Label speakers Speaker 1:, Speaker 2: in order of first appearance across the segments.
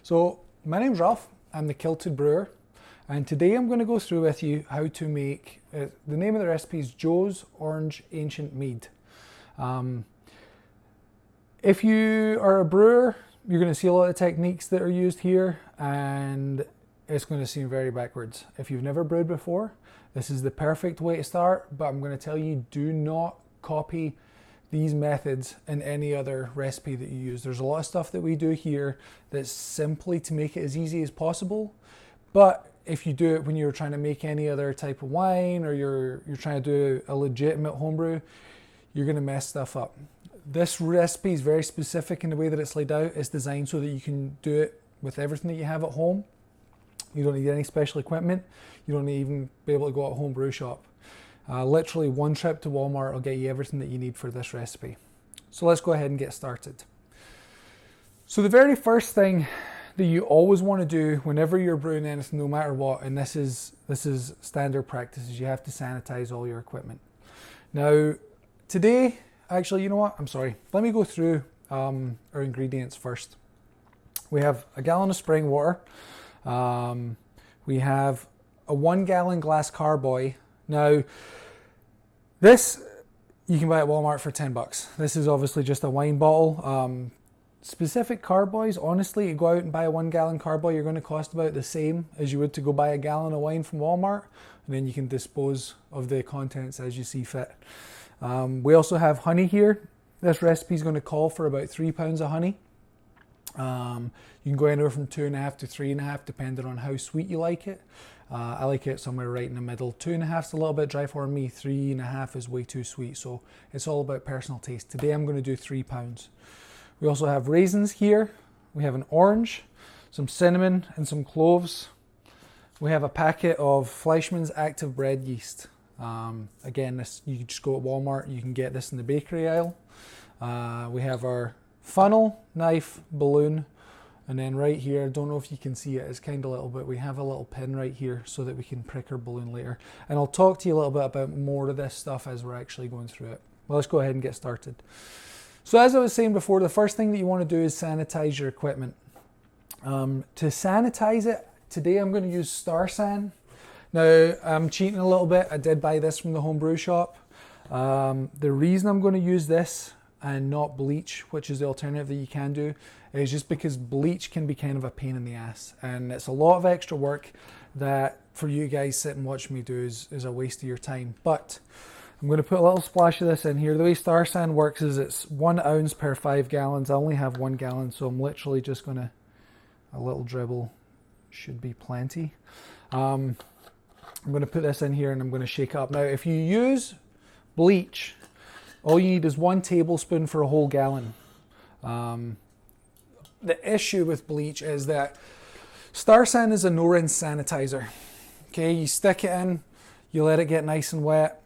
Speaker 1: So my name's Ralph, I'm the Kilted Brewer, and today I'm going to go through with you how to make, the name of the recipe is Joe's Orange Ancient Mead. If you are a brewer, you're going to see a lot of techniques that are used here, and it's going to seem very backwards. If you've never brewed before, this is the perfect way to start, but I'm going to tell you, do not copy these methods in any other recipe that you use. There's a lot of stuff that we do here that's simply to make it as easy as possible, but if you do it when you're trying to make any other type of wine, or you're trying to do a legitimate homebrew, you're going to mess stuff up. This recipe is very specific in the way that it's laid out. It's designed so that you can do it with everything that you have at home. You don't need any special equipment. You don't even be able to go out home brew shop. Literally one trip to Walmart will get you everything that you need for this recipe. So let's go ahead and get started. So the very first thing that you always want to do whenever you're brewing anything, no matter what, and this is standard practice, is you have to sanitize all your equipment. Now, today, actually, you know what? I'm sorry. Let me go through our ingredients first. We have a gallon of spring water. We have a 1 gallon glass carboy. Now, this you can buy at Walmart for $10. This is obviously just a wine bottle. Specific carboys, honestly, you go out and buy a 1 gallon carboy, you're going to cost about the same as you would to go buy a gallon of wine from Walmart, and then you can dispose of the contents as you see fit. We also have honey here. This recipe is going to call for about 3 pounds of honey. You can go anywhere from 2.5 to 3.5 depending on how sweet you like it. I like it somewhere right in the middle. 2.5 is a little bit dry for me. 3.5 is way too sweet. So it's all about personal taste. Today I'm going to do 3 pounds. We also have raisins here. We have an orange, some cinnamon and some cloves. We have a packet of Fleischmanns active bread yeast. Again, this you can just go at Walmart. You can get this in the bakery aisle. We have our funnel, knife, balloon, and then right here, don't know if you can see it, it's kind of little bit, we have a little pin right here so that we can prick our balloon later. And I'll talk to you a little bit about more of this stuff as we're actually going through it. Well, let's go ahead and get started. So as I was saying before, the first thing that you want to do is sanitize your equipment. To sanitize it, today I'm going to use Star San. Now, I'm cheating a little bit. I did buy this from the home brew shop. The reason I'm going to use this and not bleach, which is the alternative that you can do, is just because bleach can be kind of a pain in the ass, and it's a lot of extra work that for you guys sit and watch me do is a waste of your time. But I'm going to put a little splash of this in here. The way Star San works is it's 1 ounce per 5 gallons. I only have 1 gallon, so I'm literally just going to, a little dribble should be plenty. I'm going to put this in here and I'm going to shake it up. Now, if you use bleach, all you need is 1 tablespoon for a whole gallon. The issue with bleach is that Star San is a no-rinse sanitizer. Okay, you stick it in, you let it get nice and wet,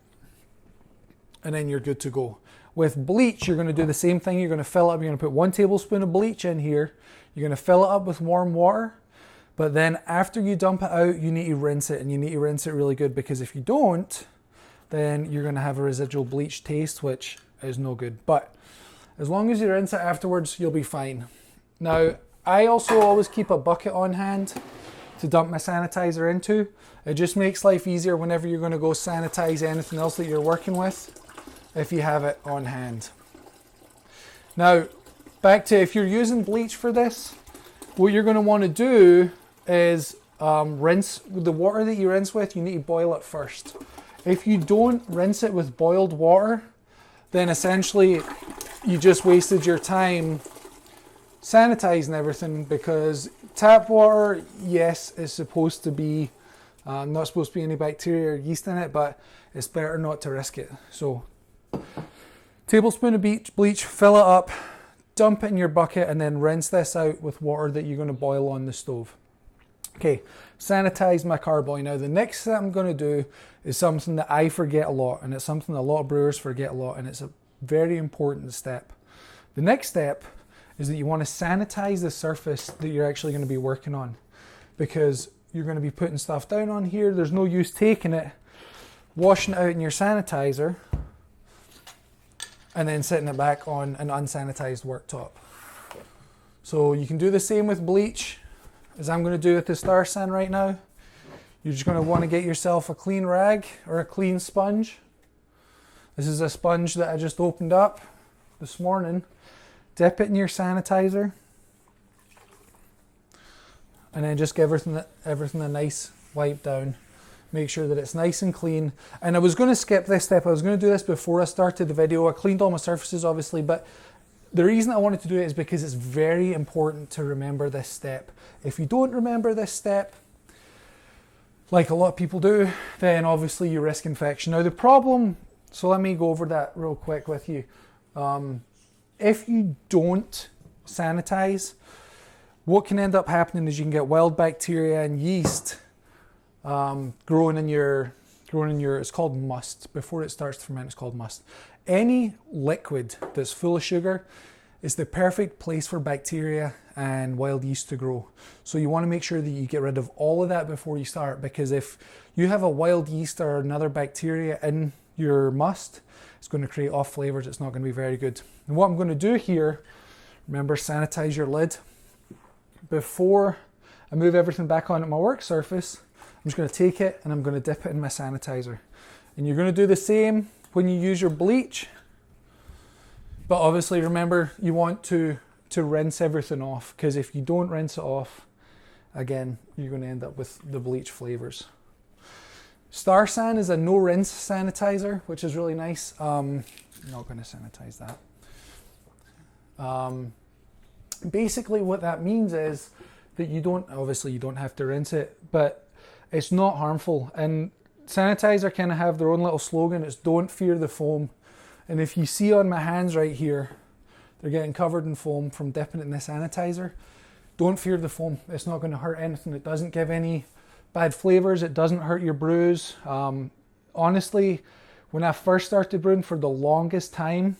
Speaker 1: and then you're good to go. With bleach, you're going to do the same thing. You're going to fill up, you're going to put 1 tablespoon of bleach in here, you're going to fill it up with warm water, but then after you dump it out, you need to rinse it, and you need to rinse it really good, because if you don't, then you're going to have a residual bleach taste, which is no good. But as long as you rinse it afterwards, you'll be fine. Now, I also always keep a bucket on hand to dump my sanitizer into. It just makes life easier whenever you're going to go sanitize anything else that you're working with, if you have it on hand. Now, back to if you're using bleach for this, what you're going to want to do is rinse the water that you rinse with. You need to boil it first. If you don't rinse it with boiled water, then essentially you just wasted your time sanitizing everything, because tap water, yes, is supposed to be not supposed to be any bacteria or yeast in it, but it's better not to risk it. So tablespoon of bleach, fill it up, dump it in your bucket, and then rinse this out with water that you're going to boil on the stove. Okay, sanitize my carboy. Now, the next thing I'm going to do is something that I forget a lot, and it's something a lot of brewers forget a lot, and it's a very important step. The next step is that you want to sanitize the surface that you're actually going to be working on, because you're going to be putting stuff down on here. There's no use taking it, washing it out in your sanitizer, and then setting it back on an unsanitized worktop. So you can do the same with bleach. as I'm going to do with the star san right now, you're just going to want to get yourself a clean rag or a clean sponge. This is a sponge that I just opened up this morning. Dip it in your sanitizer. And then just give everything a nice wipe down. Make sure that it's nice and clean. And I was going to skip this step. I was going to do this before I started the video. I cleaned all my surfaces obviously, but the reason I wanted to do it is because it's very important to remember this step. If you don't remember this step, like a lot of people do, then obviously you risk infection. Now the problem, so let me go over that real quick with you. If you don't sanitize, what can end up happening is you can get wild bacteria and yeast growing in your, it's called must. Before it starts to ferment, it's called must. Any liquid that's full of sugar is the perfect place for bacteria and wild yeast to grow. So you want to make sure that you get rid of all of that before you start, because if you have a wild yeast or another bacteria in your must, it's going to create off flavors. It's not going to be very good. And what I'm going to do here, remember, sanitize your lid. Before I move everything back onto my work surface, I'm just going to take it and I'm going to dip it in my sanitizer. And you're going to do the same when you use your bleach. But obviously remember, you want to rinse everything off, because if you don't rinse it off, again, you're going to end up with the bleach flavors. Star san is a no rinse sanitizer, which is really nice. I'm not going to sanitize that. Basically what that means is that you don't have to rinse it, but it's not harmful. And sanitizer kind of have their own little slogan. It's don't fear the foam. And if you see on my hands right here, they're getting covered in foam from dipping it in the sanitizer. Don't fear the foam. It's not going to hurt anything. It doesn't give any bad flavors. It doesn't hurt your brews. Honestly, when I first started brewing, for the longest time,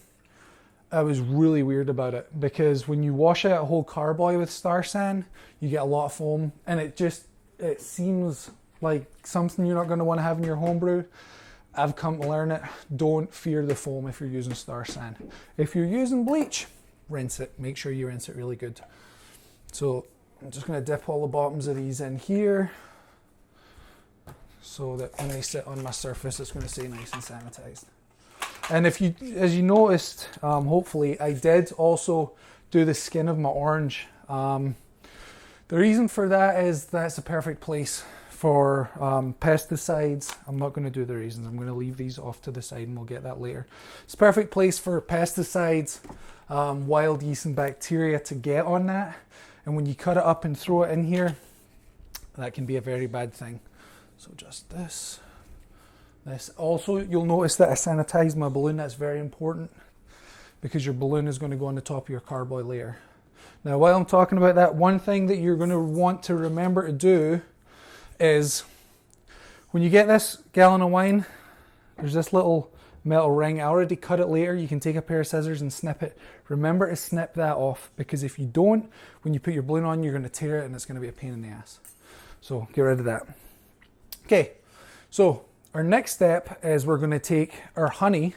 Speaker 1: I was really weird about it, because when you wash out a whole carboy with star san, you get a lot of foam, and it seems like something you're not going to want to have in your home brew. I've come to learn it. Don't fear the foam if you're using star san. If you're using bleach, rinse it. Make sure you rinse it really good. So I'm just going to dip all the bottoms of these in here, so that when they sit on my surface, it's going to stay nice and sanitized. And if you, as you noticed, hopefully, I did also do the skin of my orange. The reason for that is that's a perfect place for pesticides. I'm not going to do the reasons. I'm going to leave these off to the side and we'll get that later. It's a perfect place for pesticides, wild yeast and bacteria to get on that. And when you cut it up and throw it in here, that can be a very bad thing. So just this. Also, you'll notice that I sanitized my balloon. That's very important, because your balloon is going to go on the top of your carboy layer. Now, while I'm talking about that, one thing that you're going to want to remember to do is, when you get this gallon of wine, there's this little metal ring. I already cut it later. You can take a pair of scissors and snip it. Remember to snip that off, because if you don't, when you put your balloon on, you're going to tear it and it's going to be a pain in the ass. So get rid of that. Okay, so our next step is we're going to take our honey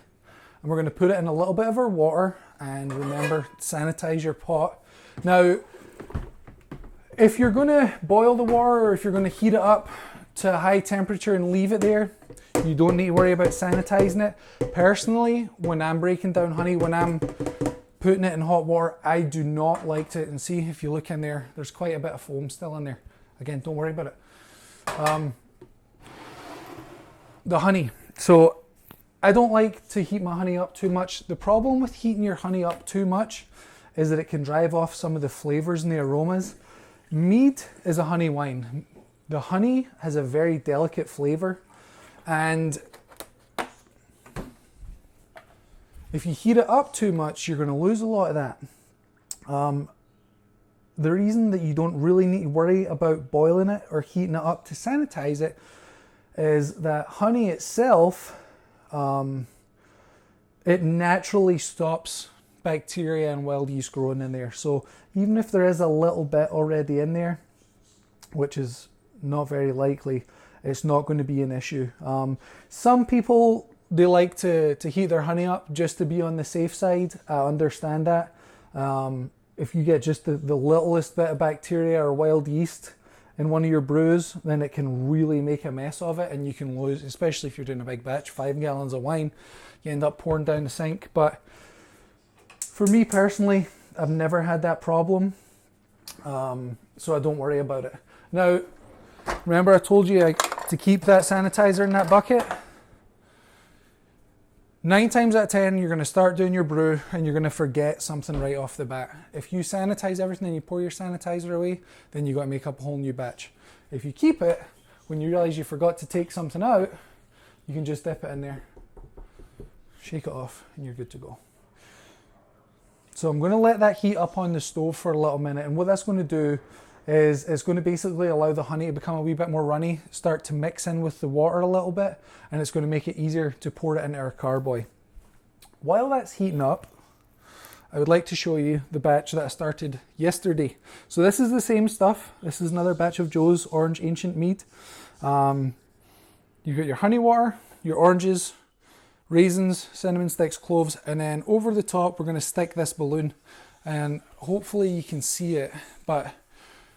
Speaker 1: and we're going to put it in a little bit of our water, and remember, sanitize your pot. Now, if you're going to boil the water, or if you're going to heat it up to a high temperature and leave it there, you don't need to worry about sanitizing it. Personally, when I'm breaking down honey, when I'm putting it in hot water, I do not like to, and see if you look in there, there's quite a bit of foam still in there. Again, don't worry about it. The honey. So I don't like to heat my honey up too much. The problem with heating your honey up too much is that it can drive off some of the flavors and the aromas. Mead is a honey wine. The honey has a very delicate flavor, and if you heat it up too much, you're going to lose a lot of that. The reason that you don't really need to worry about boiling it or heating it up to sanitize it is that honey itself, it naturally stops bacteria and wild yeast growing in there. So even if there is a little bit already in there, which is not very likely, it's not going to be an issue. Some people, they like to heat their honey up just to be on the safe side. I understand that. if you get just the littlest bit of bacteria or wild yeast in one of your brews, then it can really make a mess of it, and you can lose, especially if you're doing a big batch, 5 gallons of wine, you end up pouring down the sink. But for me personally, I've never had that problem, so I don't worry about it. Now, remember I told you to keep that sanitizer in that bucket? 9 times out of 10, you're going to start doing your brew and you're going to forget something right off the bat. If you sanitize everything and you pour your sanitizer away, then you've got to make up a whole new batch. If you keep it, when you realize you forgot to take something out, you can just dip it in there, shake it off, and you're good to go. So I'm going to let that heat up on the stove for a little minute, and what that's going to do is it's going to basically allow the honey to become a wee bit more runny, start to mix in with the water a little bit, and it's going to make it easier to pour it into our carboy. While that's heating up, I would like to show you the batch that I started yesterday. So this is the same stuff. This is another batch of Joe's Orange Ancient Mead. You've got your honey water, your oranges, raisins, cinnamon sticks, cloves, and then over the top we're going to stick this balloon, and hopefully you can see it, but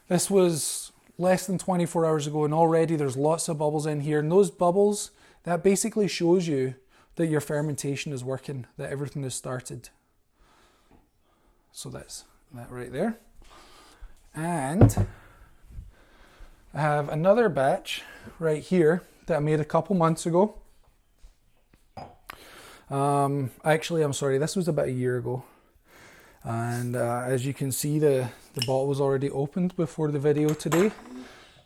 Speaker 1: this was less than 24 hours ago and already there's lots of bubbles in here, and those bubbles, that basically shows you that your fermentation is working, that everything is started. So that's that right there. And I have another batch right here that I made a couple months ago. Actually, I'm sorry, this was about a year ago. And as you can see, the bottle was already opened before the video today,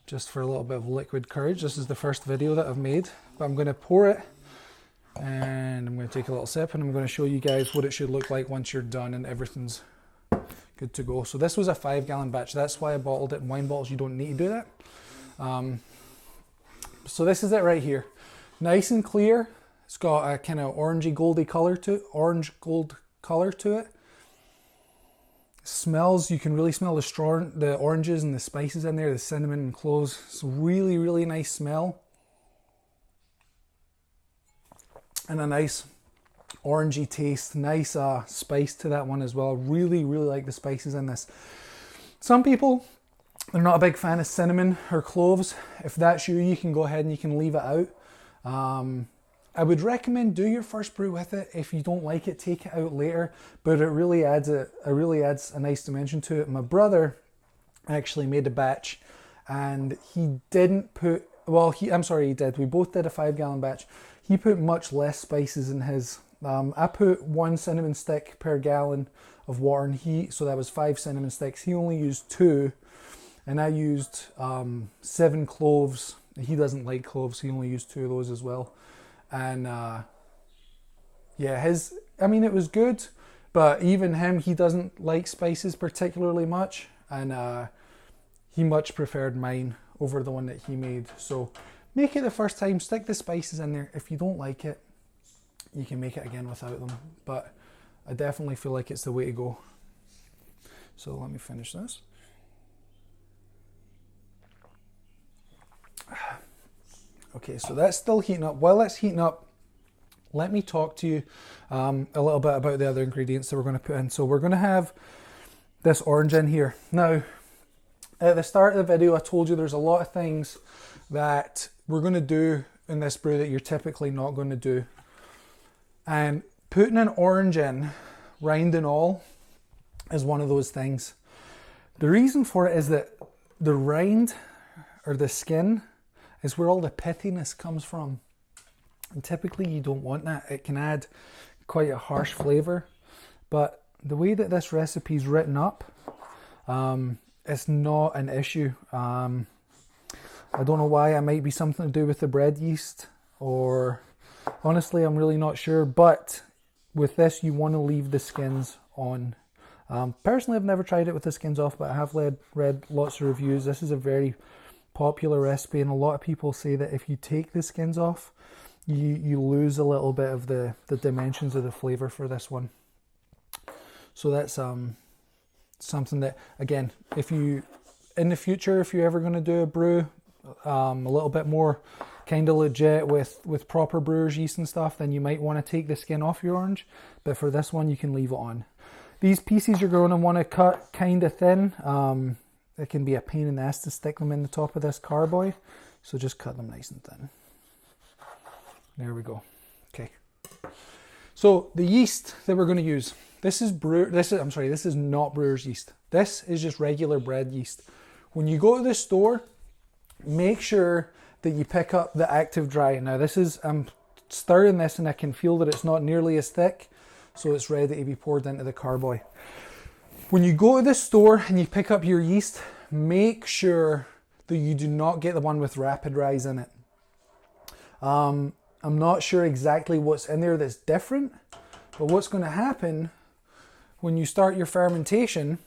Speaker 1: just for a little bit of liquid courage. This is the first video that I've made, but I'm going to pour it and I'm going to take a little sip, and I'm going to show you guys what it should look like once you're done and everything's good to go. So this was a 5-gallon batch. That's why I bottled it in wine bottles. You don't need to do that. So this is it right here. Nice and clear. It's got a kind of orangey goldy color to it, orange gold color to it. Smells, you can really smell the oranges and the spices in there, the cinnamon and cloves. It's a really, really nice smell. And a nice orangey taste, nice spice to that one as well. Really, really like the spices in this. Some people are not a big fan of cinnamon or cloves. If that's you, you can go ahead and you can leave it out. I would recommend do your first brew with it. If you don't like it, take it out later. But it really adds a nice dimension to it. My brother actually made a batch, and he didn't put. Well, he did. We both did a 5-gallon batch. He put much less spices in his. I put 1 cinnamon stick per gallon of water, and so that was 5 cinnamon sticks. He only used 2, and I used 7 cloves. He doesn't like cloves. He only used 2 of those as well. And yeah, it was good, but even him, he doesn't like spices particularly much, and he much preferred mine over the one that he made. So make it the first time, stick the spices in there. If you don't like it, you can make it again without them, but I definitely feel like it's the way to go. So let me finish this. Okay, so that's still heating up. While that's heating up, let me talk to you a little bit about the other ingredients that we're going to put in. So we're going to have this orange in here. Now, at the start of the video, I told you there's a lot of things that we're going to do in this brew that you're typically not going to do. And putting an orange in, rind and all, is one of those things. The reason for it is that the rind, or the skin, is where all the pithiness comes from, and typically you don't want that. It can add quite a harsh flavor, but the way that this recipe is written up, it's not an issue. I don't know why. It might be something to do with the bread yeast, or honestly I'm really not sure, but with this you want to leave the skins on. Personally, I've never tried it with the skins off, but I have read lots of reviews. This is a very popular recipe, and a lot of people say that if you take the skins off, you lose a little bit of the dimensions of the flavor for this one. So that's something that, again, if you in the future, if you're ever going to do a brew a little bit more kind of legit with proper brewer's yeast and stuff, then you might want to take the skin off your orange, but for this one you can leave it on. These pieces you're going to want to cut kind of thin. It can be a pain in the ass to stick them in the top of this carboy, so just cut them nice and thin. There we go. Okay. So the yeast that we're going to use, this is not brewer's yeast. This is just regular bread yeast. When you go to the store, make sure that you pick up the active dry. Now I'm stirring this and I can feel that it's not nearly as thick, so it's ready to be poured into the carboy. When you go to the store and you pick up your yeast, make sure that you do not get the one with rapid rise in it. I'm not sure exactly what's in there that's different, but what's going to happen when you start your fermentation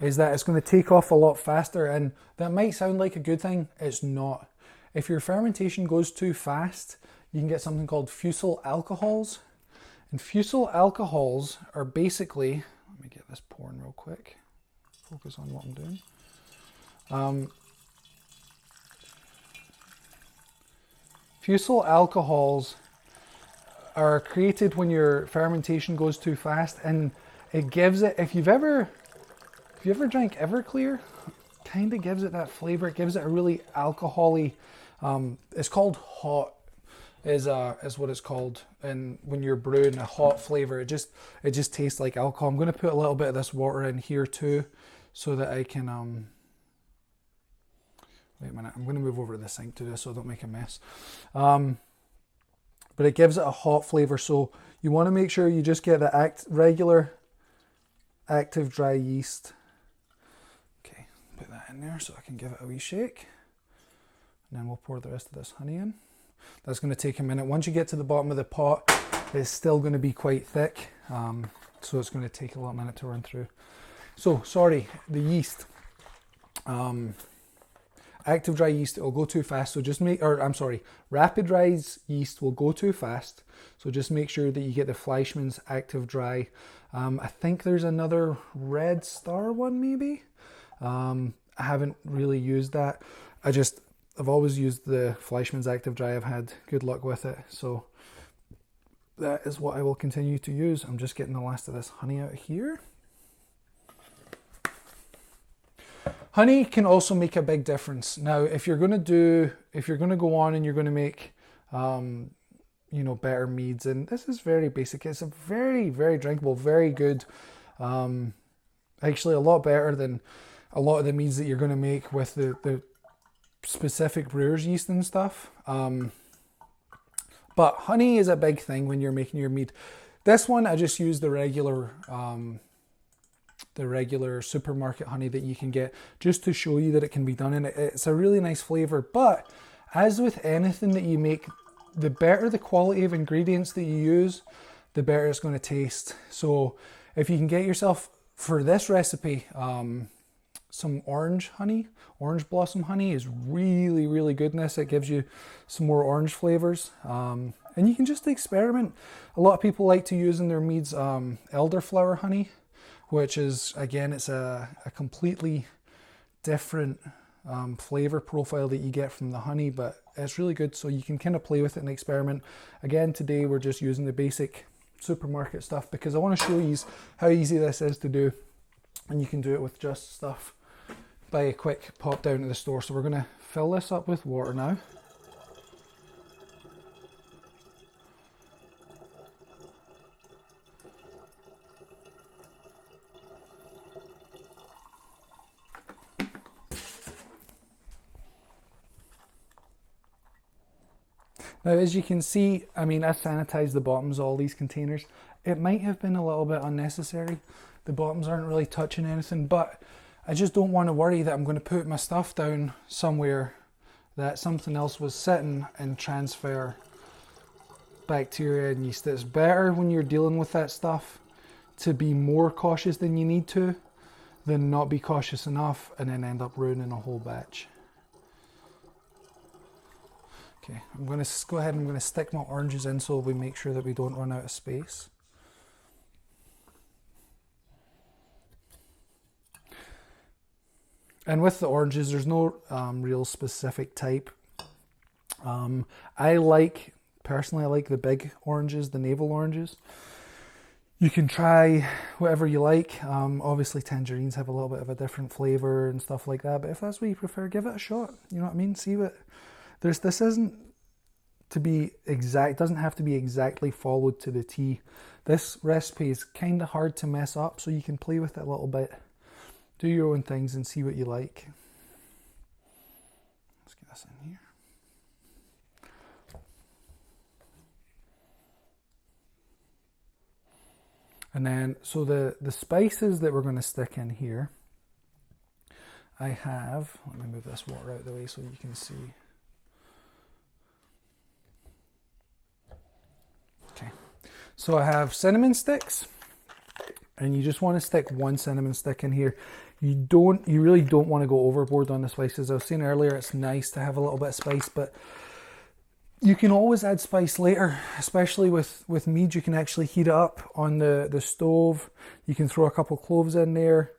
Speaker 1: is that it's going to take off a lot faster, and that might sound like a good thing. It's not. If your fermentation goes too fast, you can get something called fusel alcohols. And fusel alcohols are basically, let me get this pouring real quick, focus on what I'm doing. Fusel alcohols are created when your fermentation goes too fast, and it gives it, if you ever drank Everclear, kind of gives it that flavor. It gives it a really alcohol-y, it's called hot, is what it's called. And when you're brewing a hot flavor, it just tastes like alcohol. I'm going to put a little bit of this water in here too, so that I can, wait a minute, I'm going to move over to the sink to do this so I don't make a mess. But it gives it a hot flavor, so you want to make sure you just get the regular active dry yeast. Okay, put that in there so I can give it a wee shake. And then we'll pour the rest of this honey in. That's going to take a minute. Once you get to the bottom of the pot, it's still going to be quite thick, so it's going to take a little minute to run through. So, sorry, the yeast. Active dry yeast, it'll go too fast, so rapid rise yeast will go too fast, so just make sure that you get the Fleischmanns active dry. I think there's another Red Star one maybe. I haven't really used that. I've always used the Fleischmanns active dry. I've had good luck with it, so that is what I will continue to use. I'm just getting the last of this honey out of here. Honey can also make a big difference. Now, if you're going to go on and you're going to make, better meads, and this is very basic. It's a very, very drinkable, very good, actually a lot better than a lot of the meads that you're going to make with the specific brewer's yeast and stuff. But honey is a big thing when you're making your mead. This one, I just use the regular supermarket honey that you can get, just to show you that it can be done, and it's a really nice flavor. But as with anything that you make, the better the quality of ingredients that you use, the better it's going to taste. So if you can get yourself, for this recipe, some orange blossom honey is really, really good in this. It gives you some more orange flavors, and you can just experiment. A lot of people like to use in their meads elderflower honey, which is, again, it's a completely different flavor profile that you get from the honey, but it's really good, so you can kind of play with it and experiment. Again, today we're just using the basic supermarket stuff because I want to show you how easy this is to do, and you can do it with just stuff by a quick pop down to the store. So we're going to fill this up with water now. Now, as you can see, I sanitized the bottoms of all these containers. It might have been a little bit unnecessary. The bottoms aren't really touching anything, but I just don't want to worry that I'm going to put my stuff down somewhere that something else was sitting and transfer bacteria and yeast. It's better when you're dealing with that stuff to be more cautious than you need to than not be cautious enough and then end up ruining a whole batch. Okay, I'm going to go ahead and I'm going to stick my oranges in so we make sure that we don't run out of space. And with the oranges, there's no real specific type. Personally, I like the big oranges, the navel oranges. You can try whatever you like. Obviously tangerines have a little bit of a different flavor and stuff like that, but if that's what you prefer, give it a shot. You know what I mean? See what, this isn't to be exact, doesn't have to be exactly followed to the T. This recipe is kind of hard to mess up, so you can play with it a little bit. Do your own things and see what you like. Let's get this in here. And then, so the spices that we're going to stick in here, I have, let me move this water out of the way so you can see. Okay, so I have cinnamon sticks, and you just want to stick one cinnamon stick in here. You really don't want to go overboard on the spices. I was saying earlier, it's nice to have a little bit of spice, but you can always add spice later, especially with mead. You can actually heat it up on the stove. You can throw a couple cloves in there.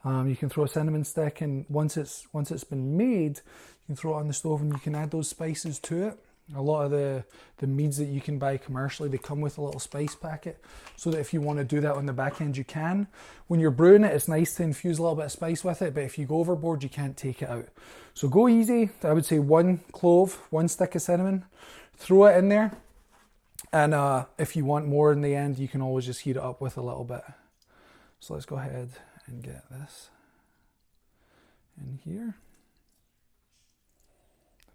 Speaker 1: You can throw a cinnamon stick, and once it's been made, you can throw it on the stove and you can add those spices to it. A lot of the meads that you can buy commercially, they come with a little spice packet, so that if you want to do that on the back end, you can. When you're brewing it, it's nice to infuse a little bit of spice with it, but if you go overboard, you can't take it out. So go easy. I would say 1 clove, 1 stick of cinnamon, throw it in there, and if you want more in the end, you can always just heat it up with a little bit. So let's go ahead and get this in here.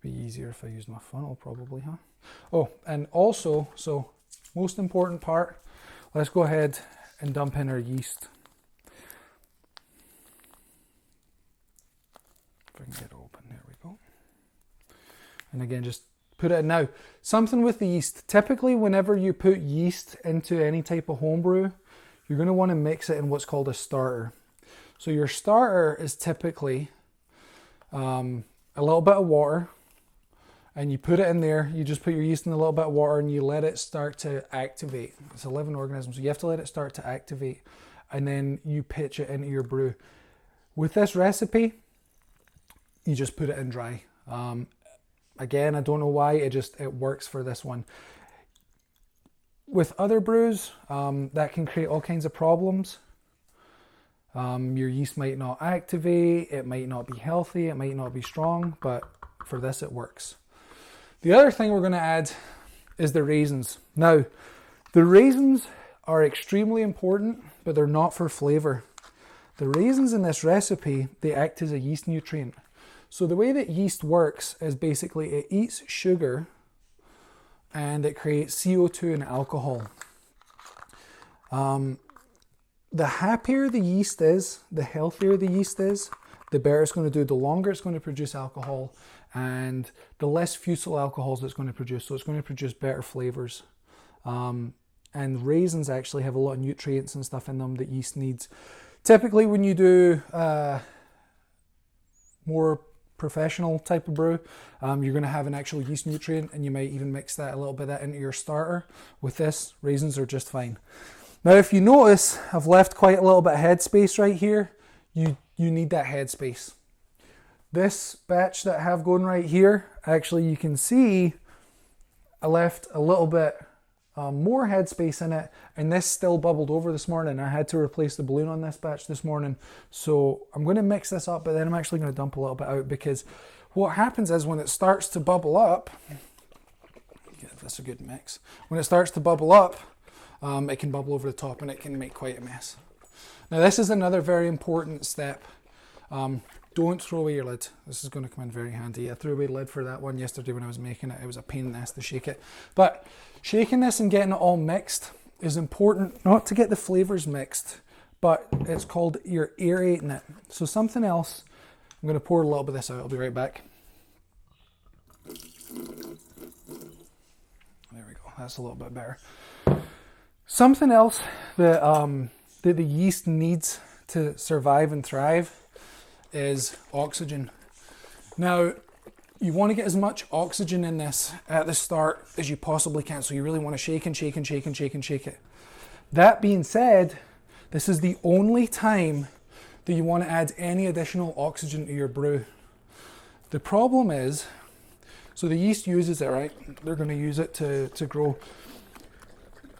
Speaker 1: It'd be easier if I used my funnel probably, huh? Oh, and also, so most important part, let's go ahead and dump in our yeast. If I can get it open, there we go. And again, just put it in. Now, something with the yeast. Typically, whenever you put yeast into any type of homebrew, you're going to want to mix it in what's called a starter. So your starter is typically a little bit of water, and you put it in there. You just put your yeast in a little bit of water and you let it start to activate. It's a living organism, so you have to let it start to activate, and then you pitch it into your brew. With this recipe, you just put it in dry. Again, I don't know why, it works for this one. With other brews, that can create all kinds of problems. Your yeast might not activate, it might not be healthy, it might not be strong, but for this it works. The other thing we're going to add is the raisins. Now, the raisins are extremely important, but they're not for flavor. The raisins in this recipe, they act as a yeast nutrient. So the way that yeast works is basically it eats sugar and it creates CO2 and alcohol. The happier the yeast is, the healthier the yeast is, the better it's going to do, the longer it's going to produce alcohol, and the less fusel alcohols it's going to produce. So it's going to produce better flavors. And raisins actually have a lot of nutrients and stuff in them that yeast needs. Typically when you do more professional type of brew, you're going to have an actual yeast nutrient, and you might even mix that a little bit of that into your starter. With this, raisins are just fine. Now, if you notice, I've left quite a little bit of headspace right here. You need that headspace. This batch that I have going right here, actually you can see I left a little bit more headspace in it, and this still bubbled over this morning. I had to replace the balloon on this batch this morning, so I'm going to mix this up, but then I'm actually going to dump a little bit out, because what happens is when it starts to bubble up, give this a good mix, when it starts to bubble up, it can bubble over the top and it can make quite a mess. Now this is another very important step. Don't throw away your lid. This is going to come in very handy. I threw away the lid for that one yesterday when I was making it. It was a pain in the ass to shake it. But shaking this and getting it all mixed is important, not to get the flavors mixed, but it's called you're aerating it. So something else, I'm going to pour a little bit of this out. I'll be right back. There we go. That's a little bit better. Something else that, that the yeast needs to survive and thrive is oxygen. Now, you want to get as much oxygen in this at the start as you possibly can. So you really want to shake and shake and shake and shake and shake it. That being said, this is the only time that you want to add any additional oxygen to your brew. The problem is, so the yeast uses it, right? They're going to use it to grow.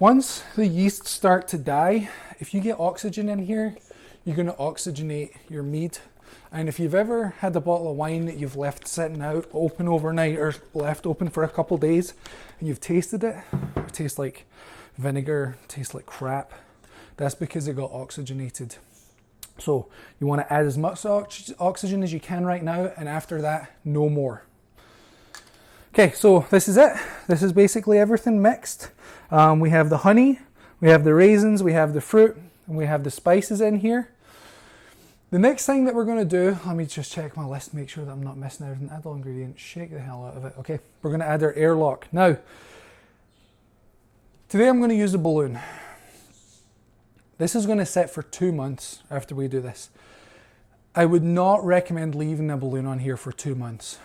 Speaker 1: Once the yeast start to die, if you get oxygen in here, you're going to oxygenate your mead. And if you've ever had a bottle of wine that you've left sitting out open overnight or left open for a couple days and you've tasted it, it tastes like vinegar, tastes like crap, that's because it got oxygenated. So you want to add as much oxygen as you can right now, and after that, no more. Okay, so this is it. This is basically everything mixed. We have the honey, we have the raisins, we have the fruit, and we have the spices in here. The next thing that we're going to do, let me just check my list, make sure that I'm not missing everything. Add all ingredients, shake the hell out of it. Okay, we're going to add our airlock. Now, today I'm going to use a balloon. This is going to sit for 2 months after we do this. I would not recommend leaving a balloon on here for 2 months.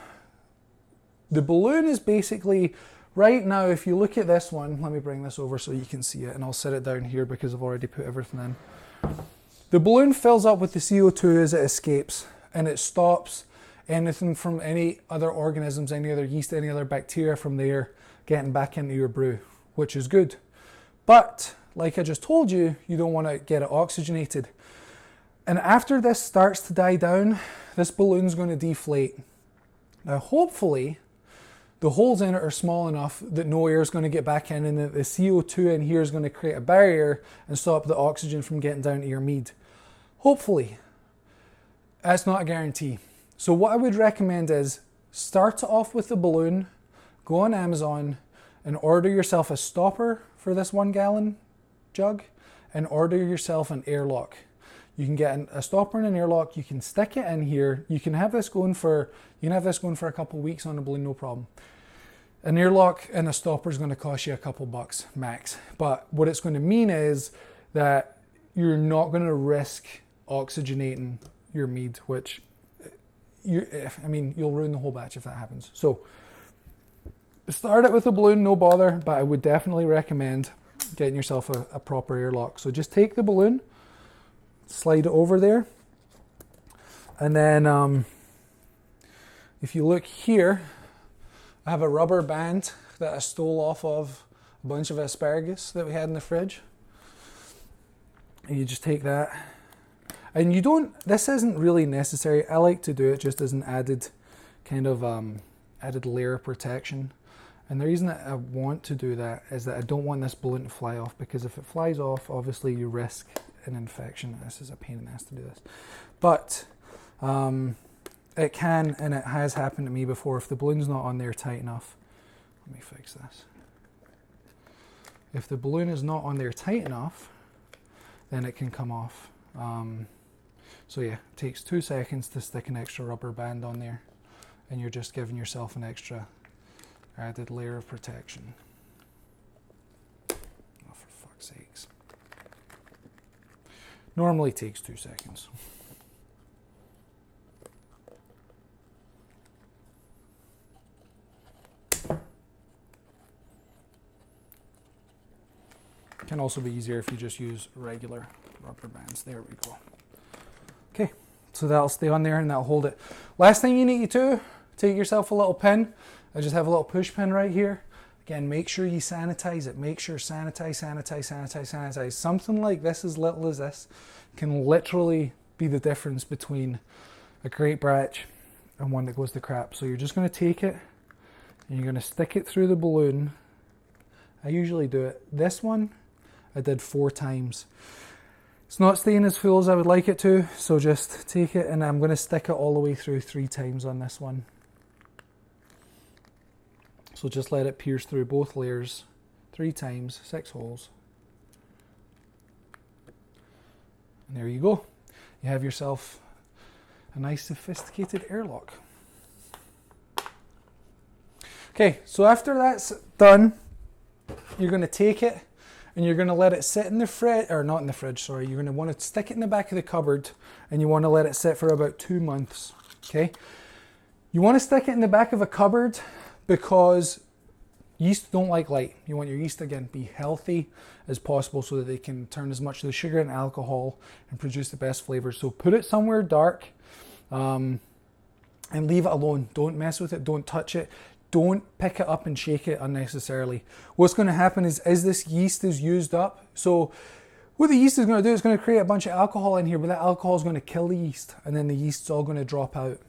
Speaker 1: The balloon is basically, right now, if you look at this one, let me bring this over so you can see it, and I'll set it down here because I've already put everything in. The balloon fills up with the CO2 as it escapes, and it stops anything from any other organisms, any other yeast, any other bacteria from there getting back into your brew, which is good. But, like I just told you, you don't want to get it oxygenated. And after this starts to die down, this balloon's going to deflate. Now, hopefully, the holes in it are small enough that no air is going to get back in, and that the CO2 in here is going to create a barrier and stop the oxygen from getting down to your mead. Hopefully. That's not a guarantee. So what I would recommend is start off with the balloon, go on Amazon and order yourself a stopper for this 1 gallon jug, and order yourself an airlock. You can get a stopper and an airlock, you can stick it in here, you can have this going for a couple of weeks on a balloon, no problem. An airlock and a stopper is going to cost you a couple bucks max, but what it's going to mean is that you're not going to risk oxygenating your mead, which you'll ruin the whole batch if that happens. So start it with a balloon, no bother, but I would definitely recommend getting yourself a proper airlock. So just take the balloon, slide it over there, and then if you look here, I have a rubber band that I stole off of a bunch of asparagus that we had in the fridge. And you just take that, and this isn't really necessary. I like to do it just as an added kind of added layer of protection. And the reason that I want to do that is that I don't want this balloon to fly off, because if it flies off, obviously you risk an infection. This is a pain in the ass to do this. But it can, and it has happened to me before, if the balloon's not on there tight enough. Let me fix this. If the balloon is not on there tight enough, then it can come off. So yeah, it takes 2 seconds to stick an extra rubber band on there, and you're just giving yourself an extra added layer of protection. Oh, for fuck's sakes. Normally takes 2 seconds. Can also be easier if you just use regular rubber bands. There we go. Okay, so that'll stay on there and that'll hold it. Last thing you need to do, take yourself a little pin. I just have a little push pin right here. Again, make sure you sanitize it. Make sure sanitize. Something like this, as little as this, can literally be the difference between a great batch and one that goes to crap. So you're just going to take it and you're going to stick it through the balloon. I usually do it. This one, I did 4 times. It's not staying as full as I would like it to, so just take it, and I'm going to stick it all the way through 3 times on this one. So just let it pierce through both layers 3 times, 6 holes. And there you go. You have yourself a nice sophisticated airlock. Okay, so after that's done, you're going to take it and you're going to let it sit in the fridge, or not in the fridge, sorry. You're going to want to stick it in the back of the cupboard, and you want to let it sit for about 2 months, okay? You want to stick it in the back of a cupboard because yeast don't like light. You want your yeast, again, be healthy as possible so that they can turn as much of the sugar and alcohol and produce the best flavors. So put it somewhere dark and leave it alone. Don't mess with it. Don't touch it. don't pick it up and shake it unnecessarily. What's going to happen is this yeast is used up. So what the yeast is going to do, it's going to create a bunch of alcohol in here, but that alcohol is going to kill the yeast, and then the yeast's all going to drop out.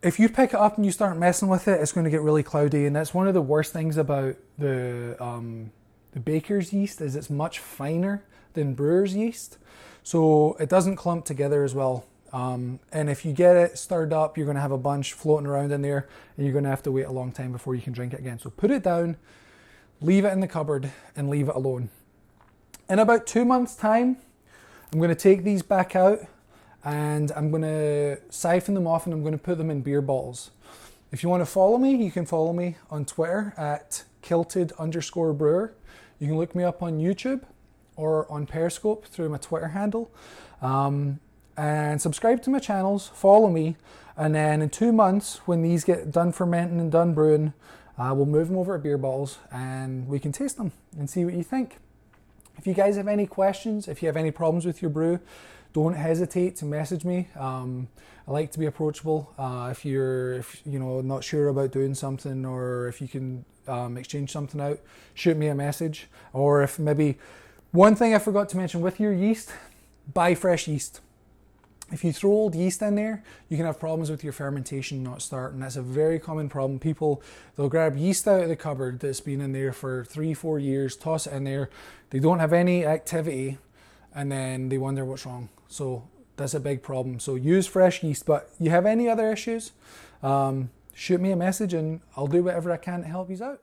Speaker 1: If you pick it up and you start messing with it, it's going to get really cloudy, and that's one of the worst things about the baker's yeast, is it's much finer than brewer's yeast, so it doesn't clump together as well. And if you get it stirred up, you're going to have a bunch floating around in there, and you're going to have to wait a long time before you can drink it again. So put it down, leave it in the cupboard, and leave it alone. In about 2 months' time, I'm going to take these back out, and I'm going to siphon them off, and I'm going to put them in beer bottles. If you want to follow me, you can follow me on Twitter at kilted_brewer. You can look me up on YouTube or on Periscope through my Twitter handle. And subscribe to my channels, follow me, and then in 2 months, when these get done fermenting and done brewing, we'll move them over to beer bottles and we can taste them and see what you think. If you guys have any questions, if you have any problems with your brew, don't hesitate to message me. I like to be approachable. If you're not sure about doing something, or if you can exchange something out, shoot me a message. Or if maybe one thing I forgot to mention with your yeast, buy fresh yeast. If you throw old yeast in there, you can have problems with your fermentation not starting. That's a very common problem. People, they'll grab yeast out of the cupboard that's been in there for 3-4 years, toss it in there. They don't have any activity, and then they wonder what's wrong. So that's a big problem. So use fresh yeast. But you have any other issues, shoot me a message and I'll do whatever I can to help you out.